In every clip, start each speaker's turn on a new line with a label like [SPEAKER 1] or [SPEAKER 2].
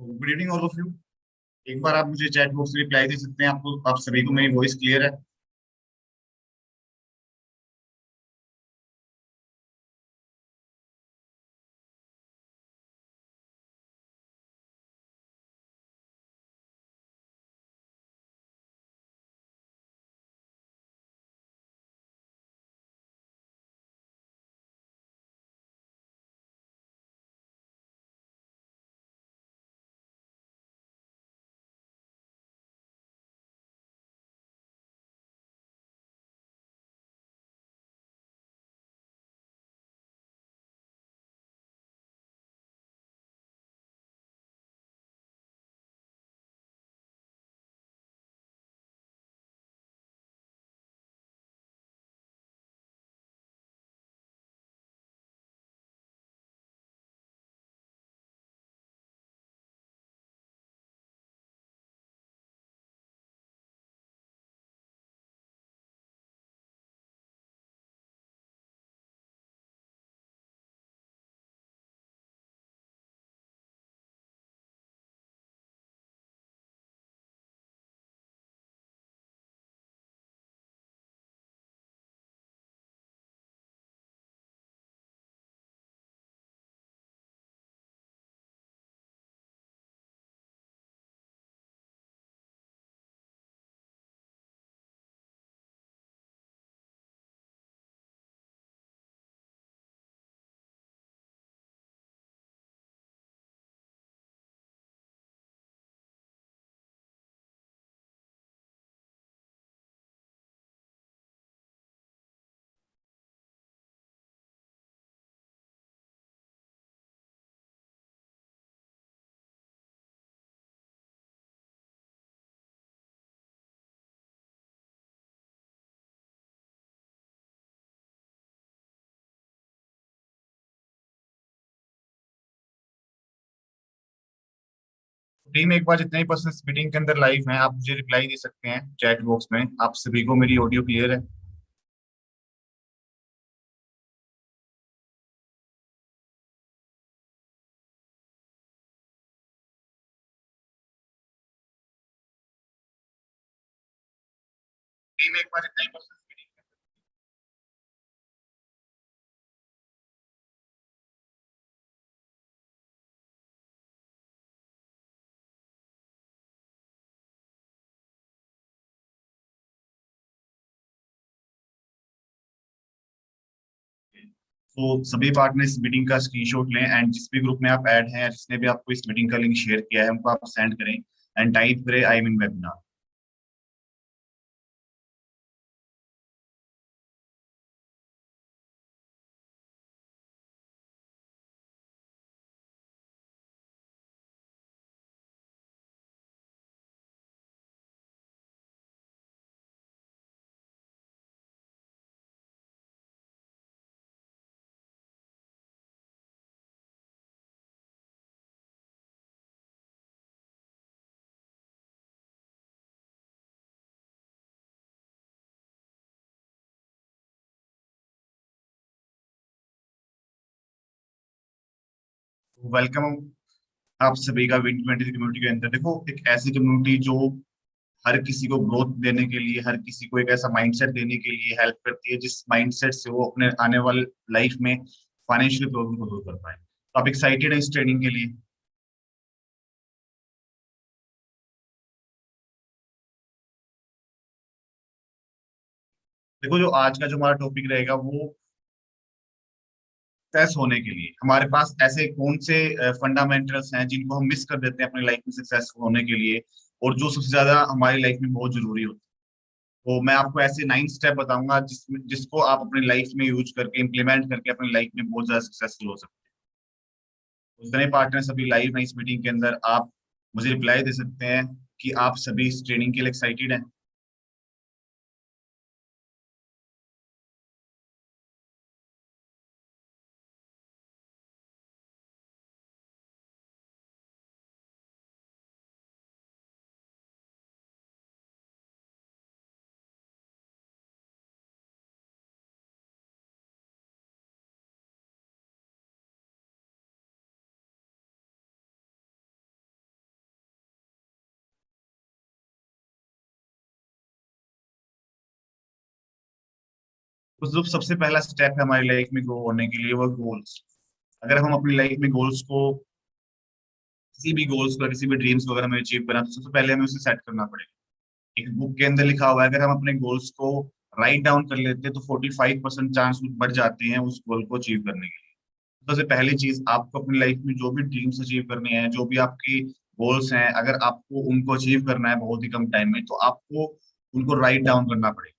[SPEAKER 1] Good evening all of you. एक बार आप मुझे चैट बॉक्स में रिप्लाई दे सकते हैं? आपको आप सभी को मेरी वॉइस क्लियर है? टीम एक बार जितने ही पर्सन मीटिंग के अंदर लाइव हैं, आप मुझे रिप्लाई दे सकते हैं चैट बॉक्स में। आप सभी को मेरी ऑडियो क्लियर है? टीम एक बार जितने ही पर्सन मीटिंग। तो सभी पार्टनर इस मीटिंग का स्क्रीनशॉट लें एंड जिस भी ग्रुप में आप ऐड हैं, जिसने भी आपको इस मीटिंग का लिंक शेयर किया है, उनको आप सेंड करें एंड टाइप करें I am in webinar. Welcome आप सभी का विन 20 कम्युनिटी के अंदर। देखो, एक ऐसी कम्युनिटी जो हर किसी को ग्रोथ देने के लिए, हर किसी को एक ऐसा माइंडसेट देने के लिए हेल्प करती है जिस माइंडसेट से वो अपने आने वाले लाइफ में फाइनेंशियल प्रॉब्लम को दूर कर पाए। तो आप एक्साइटेड हैं इस ट्रेनिंग के लिए? देखो, जो आज का जो हमारा टॉपिक रहेगा वो सक्सेस होने के लिए हमारे पास ऐसे कौन से फंडामेंटल्स हैं जिनको हम मिस कर देते हैं अपनी लाइफ में सक्सेसफुल होने के लिए, और जो सबसे ज्यादा हमारी लाइफ में बहुत जरूरी होता है। तो मैं आपको ऐसे 9 स्टेप बताऊंगा जिसको आप अपनी लाइफ में यूज करके इम्प्लीमेंट करके अपनी लाइफ में बहुत ज्यादा सक्सेसफुल हो सकते हैं। उतने पार्टनर सभी लाइव हैं इस मीटिंग के अंदर। आप मुझे रिप्लाई दे सकते हैं कि आप सभी इस ट्रेनिंग के लिए एक्साइटेड हैं? तो जो सबसे पहला स्टेप है हमारी लाइफ में ग्रो होने के लिए वो गोल्स। अगर हम अपनी लाइफ में गोल्स को, किसी भी गोल्स को, किसी भी ड्रीम्स को अगर हमें अचीव करना है तो सबसे पहले हमें उसे सेट करना पड़ेगा। एक बुक के अंदर लिखा हुआ है, अगर हम अपने गोल्स को राइट डाउन कर लेते हैं तो 45% चांस बढ़ जाते हैं उस गोल को अचीव करने के लिए। तो सबसे पहली चीज, आपको अपनी लाइफ में जो भी ड्रीम्स अचीव करने हैं, जो भी आपकी गोल्स हैं, अगर आपको उनको अचीव करना है बहुत ही कम टाइम में, तो आपको उनको राइट डाउन करना पड़ेगा।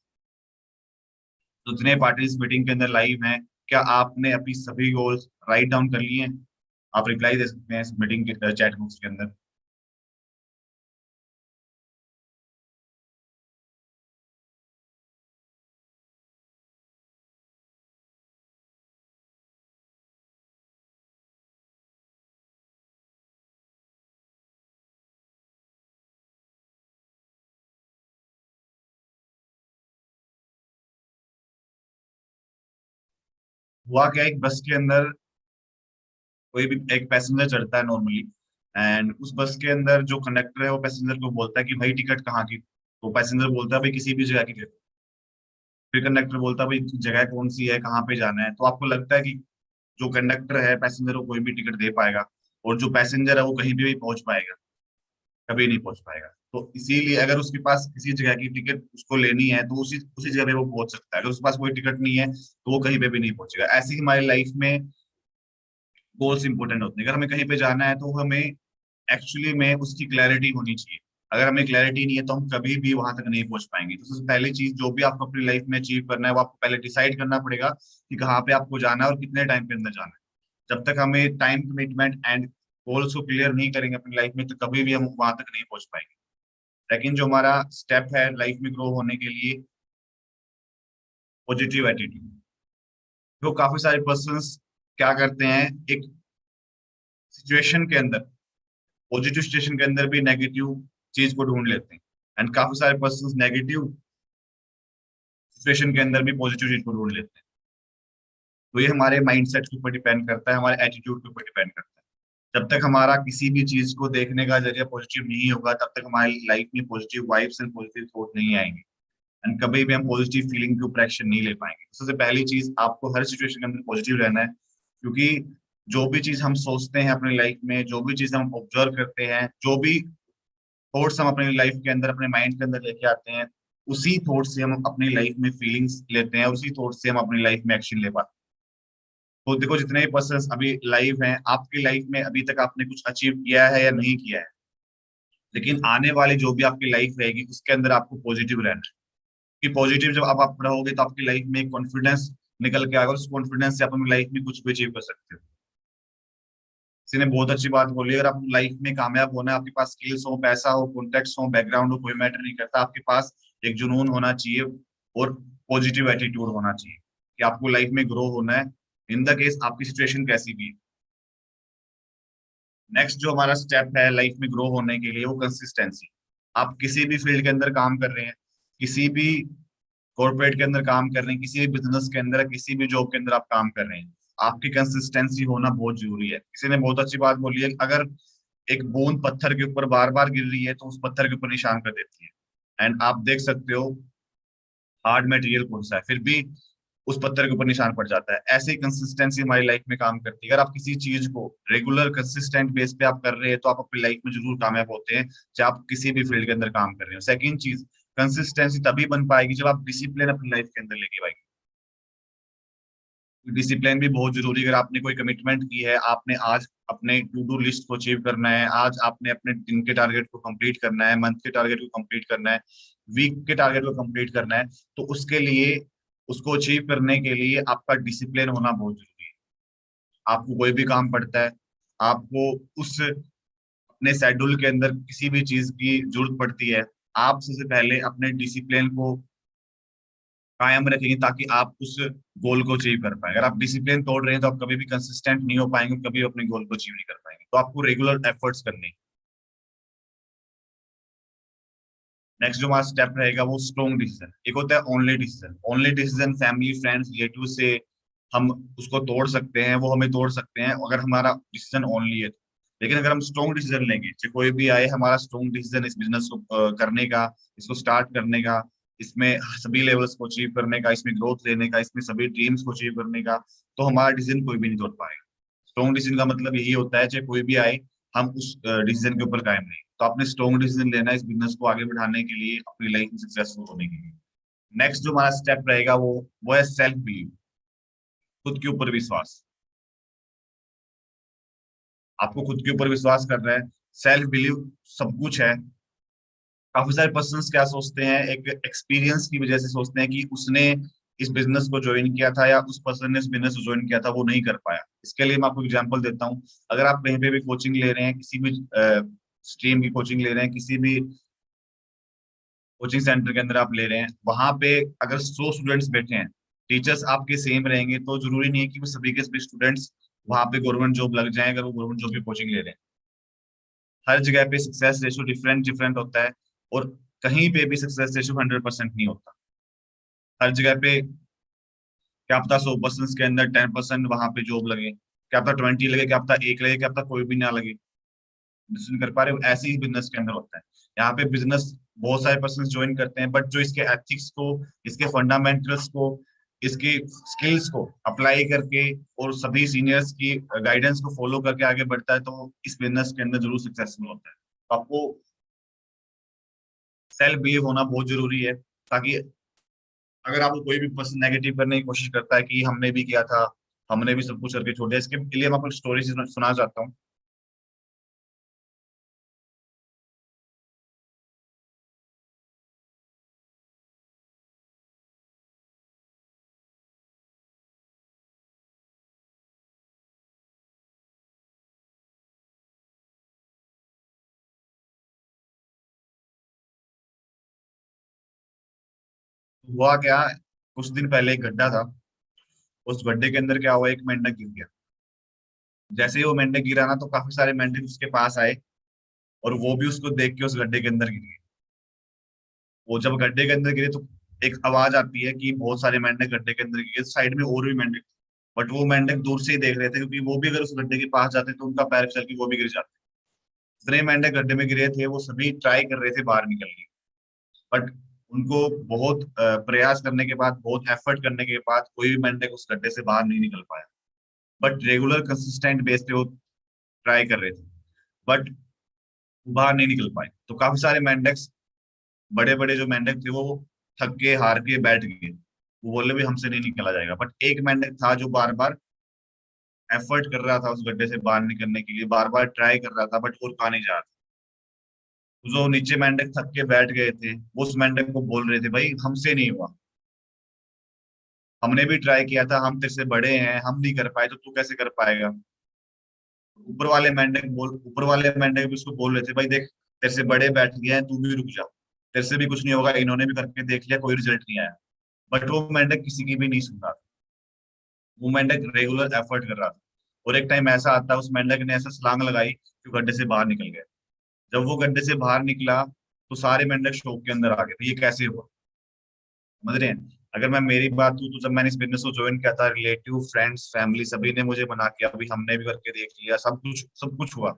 [SPEAKER 1] तो जितने पार्टीज मीटिंग के अंदर लाइव हैं, क्या आपने अपनी सभी गोल्स राइट डाउन कर लिए हैं? आप रिप्लाई दे सकते हैं इस मीटिंग के चैट बॉक्स के अंदर। हुआ क्या, एक बस के अंदर कोई भी एक पैसेंजर चढ़ता है नॉर्मली, एंड उस बस के अंदर जो कंडक्टर है वो पैसेंजर को बोलता है कि भाई टिकट कहाँ की। तो पैसेंजर बोलता है भाई किसी भी जगह की टिकट। फिर कंडक्टर बोलता है भाई जगह कौन सी है, कहाँ पे जाना है। तो आपको लगता है कि जो कंडक्टर है पैसेंजर को कोई भी टिकट दे पाएगा, और जो पैसेंजर है वो कहीं भी पहुंच पाएगा? कभी नहीं पहुंच पाएगा। तो इसीलिए अगर उसके पास किसी जगह की टिकट उसको लेनी है तो उसी उसी जगह पे वो पहुंच सकता है। अगर उसके पास कोई टिकट नहीं है तो वो कहीं पे भी नहीं पहुंचेगा। ऐसे ही हमारी लाइफ में गोल्स इंपॉर्टेंट होते हैं। अगर हमें कहीं पे जाना है तो हमें एक्चुअली में उसकी क्लैरिटी होनी चाहिए। अगर हमें क्लैरिटी नहीं है तो हम कभी भी वहां तक नहीं पहुंच पाएंगे। तो सबसे पहली चीज, जो भी आपको अपनी लाइफ में अचीव करना है वो आपको पहले डिसाइड करना पड़ेगा कि कहाँ पे आपको जाना है और कितने टाइम के अंदर जाना है। जब तक हमें टाइम कमिटमेंट एंड गोल्स को क्लियर नहीं करेंगे अपनी लाइफ में, तो कभी भी हम वहां तक नहीं पहुंच पाएंगे। लेकिन जो हमारा स्टेप है लाइफ में ग्रो होने के लिए, पॉजिटिव एटीट्यूड। तो काफी सारे पर्सन क्या करते हैं, एक सिचुएशन के अंदर, पॉजिटिव सिचुएशन के अंदर भी नेगेटिव चीज को ढूंढ लेते हैं। एंड काफी सारे पर्सन नेगेटिव सिचुएशन के अंदर भी पॉजिटिव चीज को ढूंढ लेते हैं। तो ये हमारे माइंडसेट के ऊपर डिपेंड करता है, हमारे एटीट्यूड के ऊपर डिपेंड करता है। जब तक हमारा किसी भी चीज को देखने का जरिया पॉजिटिव नहीं होगा, तब तक हमारी लाइफ में positive vibes and positive thought नहीं आएंगे, एंड कभी भी हम पॉजिटिव फीलिंग के ऊपर एक्शन नहीं ले पाएंगे। तो सबसे पहली चीज, आपको हर सिचुएशन के अंदर पॉजिटिव रहना है। क्योंकि जो भी चीज हम सोचते हैं अपनी लाइफ में, जो भी चीज हम ऑब्जर्व करते हैं, जो भी थॉट्स हम अपनी लाइफ के अंदर, अपने माइंड के अंदर लेके आते हैं, उसी थॉट से हम अपनी लाइफ में फीलिंग्स लेते हैं, उसी थॉट से हम अपनी लाइफ में एक्शन ले पाते हैं। तो देखो, जितने भी पर्सन अभी लाइव हैं, आपकी लाइफ में अभी तक आपने कुछ अचीव किया है या नहीं किया है, लेकिन आने वाली जो भी आपकी लाइफ रहेगी उसके अंदर आपको पॉजिटिव रहना है। कि पॉजिटिव जब आप रहोगे तो आपकी लाइफ में एक कॉन्फिडेंस निकल के आएगा। उस कॉन्फिडेंस से आप अपनी लाइफ में कुछ भी अचीव कर सकते हो। किसी ने बहुत अच्छी बात बोली, अगर आप लाइफ में कामयाब होना है, आपके पास स्किल्स हो, पैसा हो, कॉन्टेक्ट्स हो, बैकग्राउंड हो, कोई मैटर नहीं करता, आपके पास एक जुनून होना चाहिए और पॉजिटिव एटीट्यूड होना चाहिए कि आपको लाइफ में ग्रो होना है, इन द केस आपकी सिचुएशन कैसी भी है। नेक्स्ट जो हमारा स्टेप है लाइफ में ग्रो होने के लिए, वो कंसिस्टेंसी। आप किसी भी फील्ड के अंदर काम कर रहे हैं, किसी भी कॉर्पोरेट के अंदर काम कर रहे हैं, किसी भी बिजनेस के अंदर, किसी भी जॉब के अंदर आप काम कर रहे हैं, आपकी कंसिस्टेंसी होना बहुत जरूरी है। किसी ने बहुत अच्छी बात बोली है, अगर एक बूंद पत्थर के ऊपर बार बार गिर रही है तो उस पत्थर के ऊपर निशान कर देती है। एंड आप देख सकते हो हार्ड मटेरियल कौन सा है, फिर भी उस पत्थर के ऊपर निशान पड़ जाता है। ऐसे ही कंसिस्टेंसी हमारी लाइफ में काम करती है। अगर आप किसी चीज को रेगुलर कंसिस्टेंट बेस पे आप कर रहे हैं तो आप अपनी लाइफ में जरूर कामयाब होते हैं, चाहे आप किसी भी फील्ड के अंदर काम कर रहे हो। सेकंड चीज, कंसिस्टेंसी तभी बन पाएगी जब आप डिसिप्लिन अपनी लाइफ के अंदर लेके आएंगे। डिसिप्लिन भी बहुत जरूरी है। अगर आपने कोई कमिटमेंट की है, आपने आज अपने टू डू लिस्ट को अचीव करना है, आज आपने अपने दिन के टारगेट को कंप्लीट करना है, मंथ के टारगेट को कंप्लीट करना है, वीक के टारगेट को कंप्लीट करना है, तो उसके लिए, उसको अचीव करने के लिए आपका डिसिप्लिन होना बहुत जरूरी है। आपको कोई भी काम पड़ता है, आपको उस अपने शेड्यूल के अंदर किसी भी चीज की जरूरत पड़ती है, आप सबसे पहले अपने डिसिप्लिन को कायम रखेंगे ताकि आप उस गोल को अचीव कर पाए। अगर आप डिसिप्लिन तोड़ रहे हैं तो आप कभी भी कंसिस्टेंट नहीं हो पाएंगे, कभी अपने गोल को अचीव नहीं कर पाएंगे। तो आपको रेगुलर एफर्ट्स करने हैं। नेक्स्ट जो हमारा स्टेप रहेगा वो स्ट्रॉन्ग डिसीजन। एक होता है only decision. Only decision family friends relative से हम उसको तोड़ सकते हैं, वो हमें तोड़ सकते हैं अगर हमारा डिसीजन ओनली है तो। लेकिन अगर हम स्ट्रॉन्ग डिसीजन लेंगे, चाहे कोई भी आए, हमारा स्ट्रॉन्ग डिसीजन इस बिजनेस को करने का, इसको स्टार्ट करने का, इसमें सभी लेवल्स को अचीव करने का, इसमें ग्रोथ लेने का, इसमें सभी ड्रीम्स को अचीव करने का, तो हमारा डिसीजन कोई भी नहीं तोड़ पाएगा। स्ट्रॉन्ग डिसीजन का मतलब यही होता है, चाहे कोई भी आए, हम उस डिसीजन के ऊपर कायम रहें। तो आपने स्ट्रॉन्ग डिसीजन लेना है इस बिजनेस को आगे बढ़ाने के लिए, अपनी लाइफ में सक्सेसफुल होने के लिए। नेक्स्ट जो हमारा स्टेप रहेगा वो है सेल्फ बिलीव, खुद के ऊपर विश्वास। आपको खुद के ऊपर विश्वास करना है। सेल्फ बिलीव सब कुछ है। काफी सारे पर्सन क्या सोचते हैं, एक एक्सपीरियंस की वजह से सोचते हैं कि उसने इस बिजनेस को ज्वाइन किया था या उस पर्सन ने इस बिजनेस को ज्वाइन किया था, वो नहीं कर पाया। इसके लिए मैं आपको एग्जांपल देता हूँ। अगर आप कहीं पे भी कोचिंग ले रहे हैं, किसी भी स्ट्रीम की कोचिंग ले रहे हैं, किसी भी कोचिंग सेंटर के अंदर आप ले रहे हैं, वहां पे अगर 100 स्टूडेंट्स बैठे हैं, टीचर्स आपके सेम रहेंगे, तो जरूरी नहीं है कि वो सभी के सभी स्टूडेंट्स वहां पे गवर्नमेंट जॉब लग जाए अगर वो गवर्नमेंट जॉब की कोचिंग ले रहे हैं। हर जगह पे सक्सेस रेशो डिफरेंट डिफरेंट होता है, और कहीं पे भी सक्सेस रेशो 100% नहीं होता। हर जगह पे क्या पता 100% के अंदर 10% वहां पे जॉब लगे, क्या पता 20 लगे, क्या पता एक लगे, क्या पता कोई भी ना लगे। डिसीजन कर पा रहे हो, ऐसे ही बिजनेस के अंदर होता है। यहाँ पे बिजनेस बहुत सारे पर्सन ज्वाइन करते हैं, बट जो इसके एथिक्स को, इसके फंडामेंटल्स को, इसकी स्किल्स को अप्लाई करके और सभी सीनियर्स की गाइडेंस को फॉलो करके आगे बढ़ता है, तो इस बिजनेस के अंदर जरूर सक्सेसफुल होता है। तो आपको सेल्फ बिलीव होना बहुत जरूरी है, ताकि अगर आपको कोई भी पर्सन नेगेटिव करने की कोशिश करता है कि हमने भी किया था, हमने भी सब कुछ करके छोड़ दिया, इसके लिए मैं आपको स्टोरी सुना चाहता हूँ। हुआ क्या, कुछ दिन पहले एक गड्ढा था। उस गड्ढे के अंदर क्या हुआ, एक मेंढक गिर गया। जैसे ही वो मेंढक गिरा ना, तो काफी सारे मेंढक उसके पास आए, और वो भी उसको देख के उस गड्ढे के अंदर गिर गए। वो जब गड्ढे के अंदर गिरे, तो एक आवाज आती है कि बहुत सारे मेंढक गड्ढे के अंदर गिरे, साइड में और भी मेंढक। बट वो मेंढक दूर से ही देख रहे थे, क्योंकि वो भी अगर उस गड्ढे के पास जाते तो उनका पैर फिसल के वो भी गिर जाते। जितने मेंढक गड्ढे में गिरे थे, वो सभी ट्राई कर रहे थे बाहर निकलने की, बट उनको बहुत प्रयास करने के बाद, बहुत एफर्ट करने के बाद, कोई भी मेंढक उस गड्ढे से बाहर नहीं निकल पाया। बट रेगुलर कंसिस्टेंट बेस पे वो ट्राई कर रहे थे, बट बाहर नहीं निकल पाए। तो काफी सारे मेंढक्स, बड़े बड़े जो मेंढक थे, वो थक के हार के बैठ गए। वो बोले भी हमसे नहीं निकला जाएगा। बट एक मेंढक था जो बार बार एफर्ट कर रहा था उस गड्ढे से बाहर निकलने के लिए, बार बार ट्राई कर रहा था, बट और कहा नहीं जा रहा था। जो नीचे मेंढक थक के बैठ गए थे, वो उस मेंढक को बोल रहे थे, भाई हमसे नहीं हुआ, हमने भी ट्राई किया था, हम तेरे से बड़े हैं, हम नहीं कर पाए, तो तू कैसे कर पाएगा। ऊपर वाले मेंढक भी उसको बोल रहे थे, भाई देख, तेरे से बड़े बैठ गए हैं, तू भी रुक जा, तेरे से भी कुछ नहीं होगा, इन्होंने भी करके देख लिया, कोई रिजल्ट नहीं आया। बट वो मेंढक किसी की भी नहीं सुन रहा था। वो मेंढक रेगुलर एफर्ट कर रहा था। और एक टाइम ऐसा आता है, उस मेंढक ने ऐसा छलांग लगाई कि वो गड्ढे से बाहर निकल गया। जब वो गड्ढे से बाहर निकला, तो सारे मेंढक शौक के अंदर आ गए, तो ये कैसे हुआ। समझ रहे हैं। अगर मैं मेरी बात हूँ, तो जब मैंने इस बिजनेस को ज्वाइन किया था, रिलेटिव, फ्रेंड्स, फैमिली सभी ने मुझे मना किया, अभी हमने भी करके देख लिया, सब कुछ हुआ,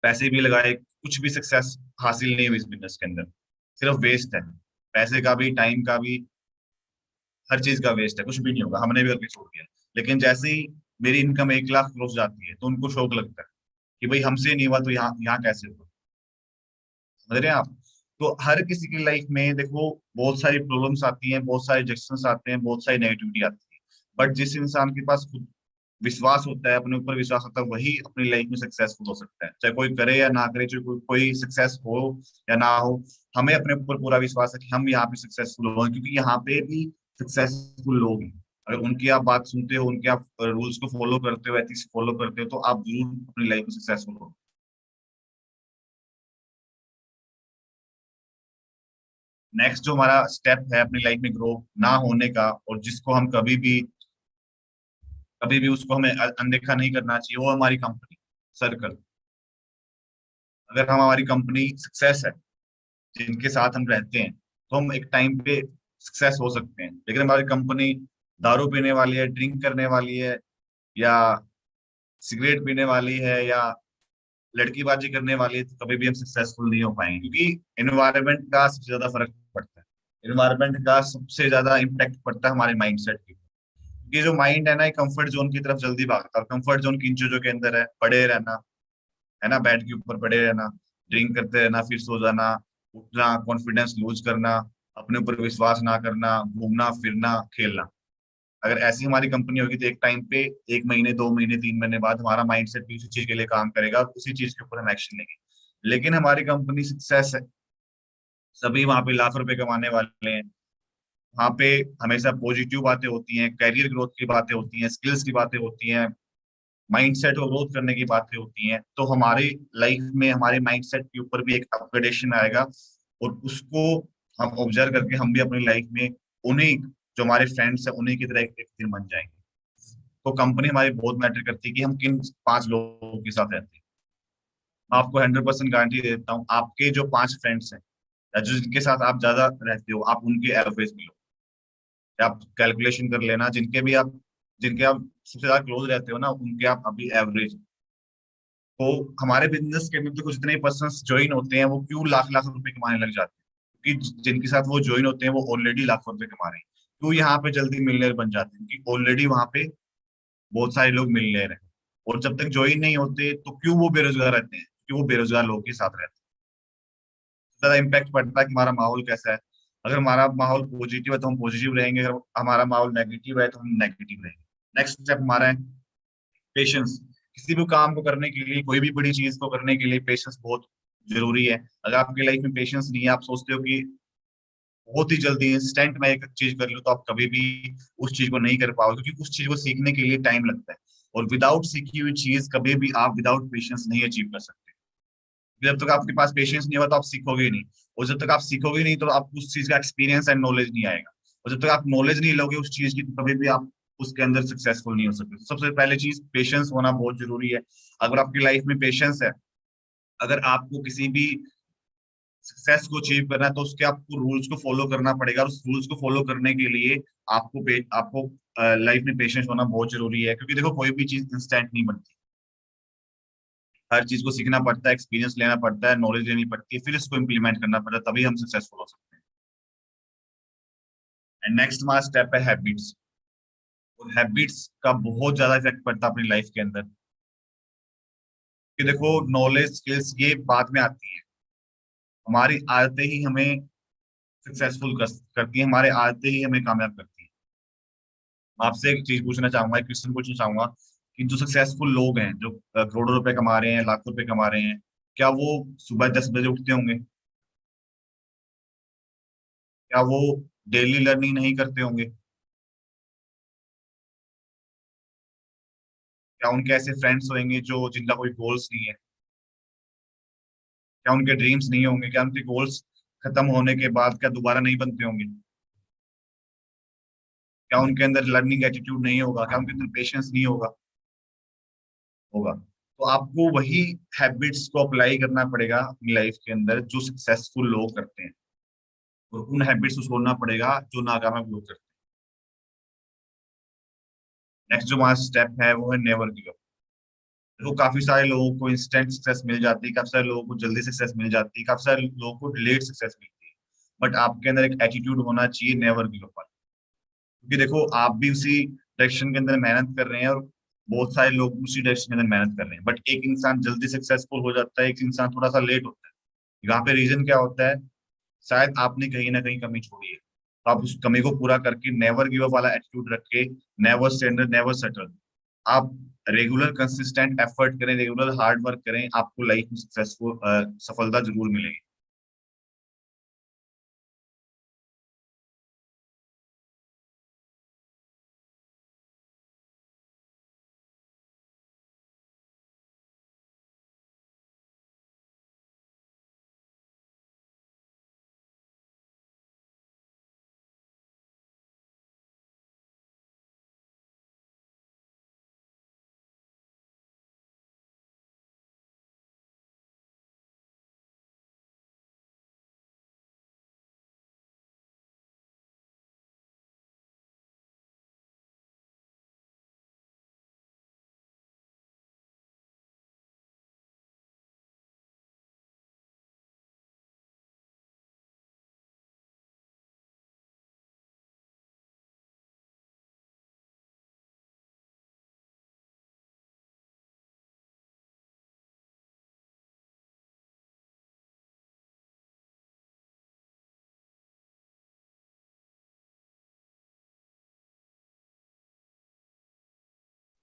[SPEAKER 1] पैसे भी लगाए, कुछ भी सक्सेस हासिल नहीं हुई इस बिजनेस के अंदर। सिर्फ वेस्ट है, पैसे का भी, टाइम का भी, हर चीज का वेस्ट है, कुछ भी नहीं होगा, हमने भी करके छोड़ दिया। लेकिन जैसे ही मेरी इनकम 1 लाख क्रॉस जाती है, तो उनको शौक लगता है कि भाई हमसे नहीं हुआ, तो यहाँ यहाँ कैसे हुआ। समझ रहे हैं आप। तो हर किसी की लाइफ में देखो, बहुत सारी प्रॉब्लम्स आती हैं, बहुत सारे रिजेक्शंस आते हैं, बहुत सारी नेगेटिविटी आती है। बट जिस इंसान के पास खुद विश्वास होता है, अपने ऊपर विश्वास होता है, वही अपनी लाइफ में सक्सेसफुल हो सकता है, चाहे कोई करे या ना करे, चाहे कोई सक्सेस हो या ना हो। हमें अपने ऊपर पूरा विश्वास है कि हम यहाँ पे सक्सेसफुल हो, क्योंकि यहाँ पे भी सक्सेसफुल लोग हैं। अगर उनकी आप बात सुनते हो, उनके आप रूल्स को फॉलो करते हो, एथिक्स फॉलो करते हो, तो आप जरूर अपनी लाइफ में सक्सेसफुल हो। नेक्स्ट जो हमारा स्टेप है अपनी लाइफ में ग्रो ना होने का, और जिसको हम कभी भी उसको हमें अनदेखा नहीं करना चाहिए, वो हमारी कंपनी सर्कल। अगर हम हमारी कंपनी सक्सेस है, जिनके साथ हम रहते हैं, तो हम एक टाइम पे सक्सेस हो सकते हैं। लेकिन हमारी कंपनी दारू पीने वाली है, ड्रिंक करने वाली है, या सिगरेट पीने वाली है, या लड़कीबाजी करने वाली है, तो कभी भी हम सक्सेसफुल नहीं हो पाएंगे, क्योंकि एनवायरनमेंट का सबसे ज्यादा फर्क पड़ता है। इन्वायरमेंट का सबसे ज्यादा इम्पैक्ट पड़ता है हमारे माइंडसेट की। ये जो माइंड है ना, ये कंफर्ट जोन की तरफ जल्दी भागता है, और कंफर्ट जोन किन चीजों के अंदर है? पड़े रहना, है ना, बेड के ऊपर पड़े रहना, ड्रिंक करते रहना, फिर सो जाना, उठना, कॉन्फिडेंस लूज करना, अपने ऊपर विश्वास ना करना, घूमना फिरना, खेलना। अगर ऐसी हमारी कंपनी होगी तो एक टाइम पे, 1 महीने, 2 महीने, 3 महीने बाद हमारा माइंडसेट भी उसी चीज के लिए काम करेगा और उसी चीज के ऊपर हम एक्शन लेंगे। लेकिन हमारी कंपनी सक्सेस है, सभी वहां पे लाख रुपए कमाने वाले हैं, वहां पे हमेशा पॉजिटिव बातें होती हैं, करियर ग्रोथ की बातें होती हैं, स्किल्स की बातें होती हैं, माइंडसेट को ग्रोथ करने की बातें होती हैं, तो हमारी लाइफ में हमारे माइंडसेट के ऊपर भी एक अपग्रेडेशन आएगा। और उसको हम ऑब्जर्व करके हम भी अपनी लाइफ में उन्हीं, जो हमारे फ्रेंड्स हैं, उन्हीं की तरह एक दिन बन जाएंगे। तो कंपनी हमारी बहुत मैटर करती है कि हम किन 5 लोगों के साथ रहते हैं। मैं आपको 100% गारंटी दे देता हूँ, आपके जो 5 फ्रेंड्स हैं या जो जिनके साथ आप ज्यादा रहते हो, आप उनके एवरेज मिलो। आप कैलकुलेशन कर लेना, जिनके आप सबसे ज्यादा क्लोज रहते हो ना, उनके आप अभी एवरेज। तो हमारे बिजनेस के अंदर तो कुछ इतने पर्सन ज्वाइन होते हैं, वो क्यों लाख लाख रुपए कमाने लग जाते हैं? क्योंकि जिनके साथ वो ज्वाइन होते हैं वो ऑलरेडी लाखों रुपए कमा रहे हैं। क्यों यहाँ पे जल्दी मिलने बन जाते हैं? क्योंकि ऑलरेडी वहां पे बहुत सारे लोग मिल ले रहे हैं। और जब तक ज्वाइन नहीं होते तो क्यों वो बेरोजगार रहते हैं? क्यों वो बेरोजगार लोगों के साथ रहते हैं? ज्यादा इम्पैक्ट पड़ता है कि हमारा माहौल कैसा है। अगर हमारा माहौल पॉजिटिव है तो हम पॉजिटिव रहेंगे, अगर हमारा माहौल नेगेटिव है तो हम नेगेटिव रहेंगे। नेक्स्ट स्टेप हमारा है पेशेंस। किसी भी काम को करने के लिए, कोई भी बड़ी चीज को करने के लिए पेशेंस बहुत जरूरी है। अगर आपकी लाइफ में पेशेंस नहीं है, आप सोचते हो कि बहुत ही जल्दी इंस्टेंट में एक चीज कर लूँ, तो आप कभी भी उस चीज को नहीं कर पाओगे, क्योंकि उस चीज को सीखने के लिए टाइम लगता है। और विदाउट सीखी हुई चीज कभी भी आप विदाउट पेशेंस नहीं अचीव कर सकते। जब तक आपके पास पेशेंस नहीं होगा तो आप सीखोगे ही नहीं। और जब तक आप सीखोगे नहीं तो आपको उस चीज का एक्सपीरियंस एंड नॉलेज नहीं आएगा। और जब तक आप नॉलेज नहीं लोगे उस चीज की, तो कभी भी आप उसके अंदर सक्सेसफुल नहीं हो सकते। तो सबसे पहले चीज पेशेंस होना बहुत जरूरी है। अगर आपकी लाइफ में पेशेंस है, अगर आपको किसी भी सक्सेस को अचीव करना है, तो उसके आपको रूल्स को फॉलो करना पड़ेगा। और उस रूल्स को फॉलो करने के लिए आपको लाइफ में पेशेंस होना बहुत जरूरी है। क्योंकि देखो, कोई भी चीज इंस्टेंट नहीं बनती। हर चीज को सीखना पड़ता है, एक्सपीरियंस लेना पड़ता है, नॉलेज लेनी पड़ती है, फिर इसको इम्प्लीमेंट करना पड़ता है, तभी हम सक्सेसफुल हो सकते हैं। एंड नेक्स्ट हमारा स्टेप है हैबिट्स। और हैबिट्स का बहुत ज्यादा इफेक्ट पड़ता है अपनी लाइफ के अंदर। कि देखो, नॉलेज स्किल्स ये बाद में आती है, हमारी आदतें ही हमें सक्सेसफुल करती है, हमारे आदतें ही हमें कामयाब करती है। आपसे एक चीज पूछना चाहूंगा, एक क्वेश्चन पूछना चाहूंगा, कि जो सक्सेसफुल लोग हैं, जो करोड़ों रुपए कमा रहे हैं, लाखों रुपए कमा रहे हैं, क्या वो सुबह 10 बजे उठते होंगे? क्या वो डेली लर्निंग नहीं करते होंगे? क्या उनके ऐसे फ्रेंड्स होंगे जो जिनका कोई गोल्स नहीं है? क्या उनके ड्रीम्स नहीं होंगे? क्या उनके गोल्स खत्म होने के बाद क्या दोबारा नहीं बनते होंगे? क्या उनके अंदर लर्निंग एटीट्यूड नहीं होगा? क्या उनके अंदर पेशेंस नहीं होगा? होगा। तो आपको वही हैबिट्स को अप्लाई करना पड़ेगा अपनी लाइफ के अंदर जो सक्सेसफुल लोग करते हैं, और उन हैबिट्स को छोड़ना पड़ेगा जो नाकामयाब लोग करते हैं। नेक्स्ट जो हमारा स्टेप है वो है नेवर गिव अप। देखो, काफी सारे लोगों को इंस्टेंट सक्सेस मिल जाती है, काफी सारे लोगों को जल्दी सक्सेस मिल जाती है, काफी सारे लोगों को लेट सक्सेस मिलती है। बट आपके अंदर एक एटीट्यूड होना चाहिए नेवर गिव अप। क्योंकि देखो, आप भी उसी डायरेक्शन के अंदर मेहनत कर रहे हैं, और बहुत सारे लोग उसी डायरेक्शन के अंदर मेहनत कर रहे हैं, बट एक इंसान जल्दी सक्सेसफुल हो जाता है, एक इंसान थोड़ा सा लेट होता है। यहाँ पे रीजन क्या होता है? शायद आपने कहीं ना कहीं कमी छोड़ी है, तो आप उस कमी को पूरा करके नेवर गिव अप वाला एटीट्यूड रख के, नेवर सरेंडर, नेवर सेटल, आप रेगुलर कंसिस्टेंट एफर्ट करें, रेगुलर हार्ड वर्क करें, आपको लाइफ में सक्सेसफुल सफलता जरूर मिलेगी।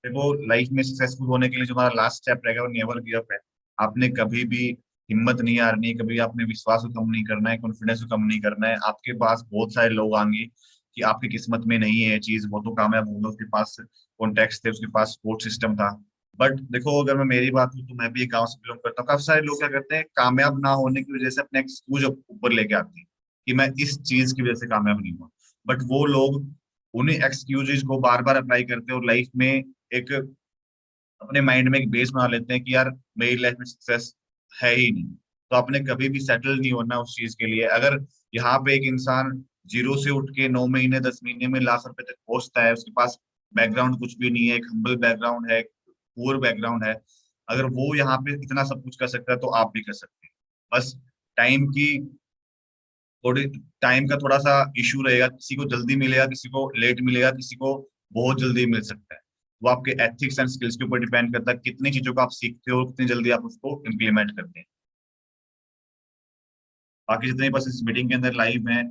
[SPEAKER 1] देखो, लाइफ में सक्सेसफुल होने के लिए जो हमारा लास्ट स्टेप रहेगा वो नेवर गिव अप है। आपने कभी भी हिम्मत नहीं हारनी, कभी आपने विश्वास को कम नहीं करना है, कॉन्फिडेंस को कम नहीं करना है। आपके पास बहुत सारे लोग आएंगे कि आपकी किस्मत में नहीं है ये चीज, वो तो कामयाब होगा, उसके पास कॉन्टेक्ट थे, उसके पास सपोर्ट सिस्टम था। बट देखो, अगर मैं मेरी बात करूँ तो मैं भी एक गाँव से बिलोंग करता हूँ। काफी सारे लोग क्या करते हैं, कामयाब ना होने की वजह से अपने एक्सक्यूज ऊपर लेके आते हैं कि मैं इस चीज की वजह से कामयाब नहीं हुआ। बट वो लोग उन्हीं एक्सक्यूजेज को बार बार अप्लाई करते हैं और लाइफ में एक अपने माइंड में एक बेस बना लेते हैं कि यार मेरी लाइफ में सक्सेस है ही नहीं। तो आपने कभी भी सेटल नहीं होना उस चीज के लिए। अगर यहाँ पे एक इंसान जीरो से उठ के 9 महीने 10 महीने में लाख रुपए तक पहुंचता है, उसके पास बैकग्राउंड कुछ भी नहीं है, एक हम्बल बैकग्राउंड है, पुअर बैकग्राउंड है, अगर वो यहाँ पे इतना सब कुछ कर सकता है तो आप भी कर सकते हैं। बस टाइम की थोड़ी टाइम का थोड़ा सा इशू रहेगा, किसी को जल्दी मिलेगा, किसी को लेट मिलेगा, किसी को बहुत जल्दी मिल सकता है। वो आपके एथिक्स एंड स्किल्स के ऊपर डिपेंड करता है, कितनी चीजों को आप सीखते हो, कितनी जल्दी आप उसको इम्प्लीमेंट करते हैं। बाकी जितने बस इस मीटिंग के अंदर लाइव हैं।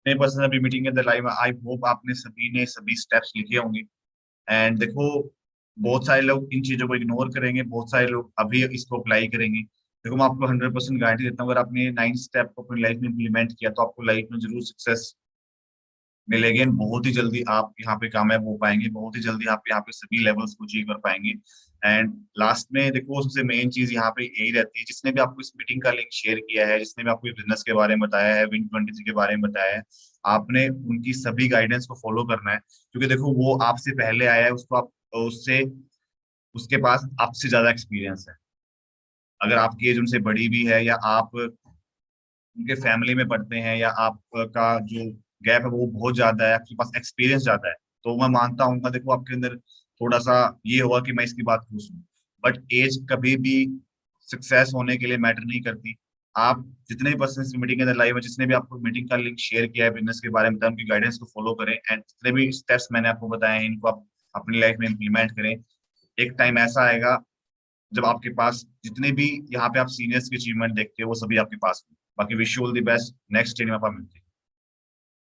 [SPEAKER 1] मेरे पर्सनल अभी मीटिंग के अंदर लाइव, आई होप आपने सभी ने सभी स्टेप्स लिखे होंगे। एंड देखो, बहुत सारे लोग इन चीजों को इग्नोर करेंगे, बहुत सारे लोग अभी इसको अप्लाई करेंगे। देखो, मैं आपको 100% गारंटी देता हूँ, अगर आपने 9 स्टेप को अपनी लाइफ में इम्प्लीमेंट किया तो आपको लाइफ में जरूर सक्सेस मिलेंगे। बहुत ही जल्दी आप यहाँ पे कामयाब हो पाएंगे, बहुत ही जल्दी आप यहाँ पे सभी लेवल्स को अचीव कर पाएंगे। एंड लास्ट में देखो, सबसे मेन चीज यहाँ पे यही रहती है, जिसने भी आपको इस मीटिंग का लिंक शेयर किया है, जिसने भी आपको बिजनेस के बारे में बताया है, Win23 के बारे में बताया है, आपने उनकी सभी गाइडेंस को फॉलो करना है। क्योंकि देखो, वो आपसे पहले आया है, उसको आप उससे उसके पास आपसे ज्यादा एक्सपीरियंस है। अगर आपकी एज उनसे बड़ी भी है, या आप उनके फैमिली में पढ़ते हैं, या आपका जो गैप है वो बहुत ज्यादा है, आपके पास एक्सपीरियंस ज्यादा है, तो मैं मानता हूँ देखो आपके अंदर थोड़ा सा ये होगा कि मैं इसकी बात पूछ लूँ। बट एज कभी भी सक्सेस होने के लिए मैटर नहीं करती। आप जितने भी पर्सन मीटिंग के अंदर लाइव है, जिसने भी आपको मीटिंग का लिंक शेयर किया है, बिजनेस के बारे में बताया, उनकी गाइडेंस को फॉलो करें, एंड जितने भी स्टेप्स मैंने आपको बताए हैं इनको आप अपनी लाइफ में इम्प्लीमेंट करें। एक टाइम ऐसा आएगा जब आपके पास जितने भी यहाँ पे आप सीनियर्स की अचीवमेंट देखते हो वो सभी आपके पास हों। बाकी wish you all the best, next training में आप मिलते हैं।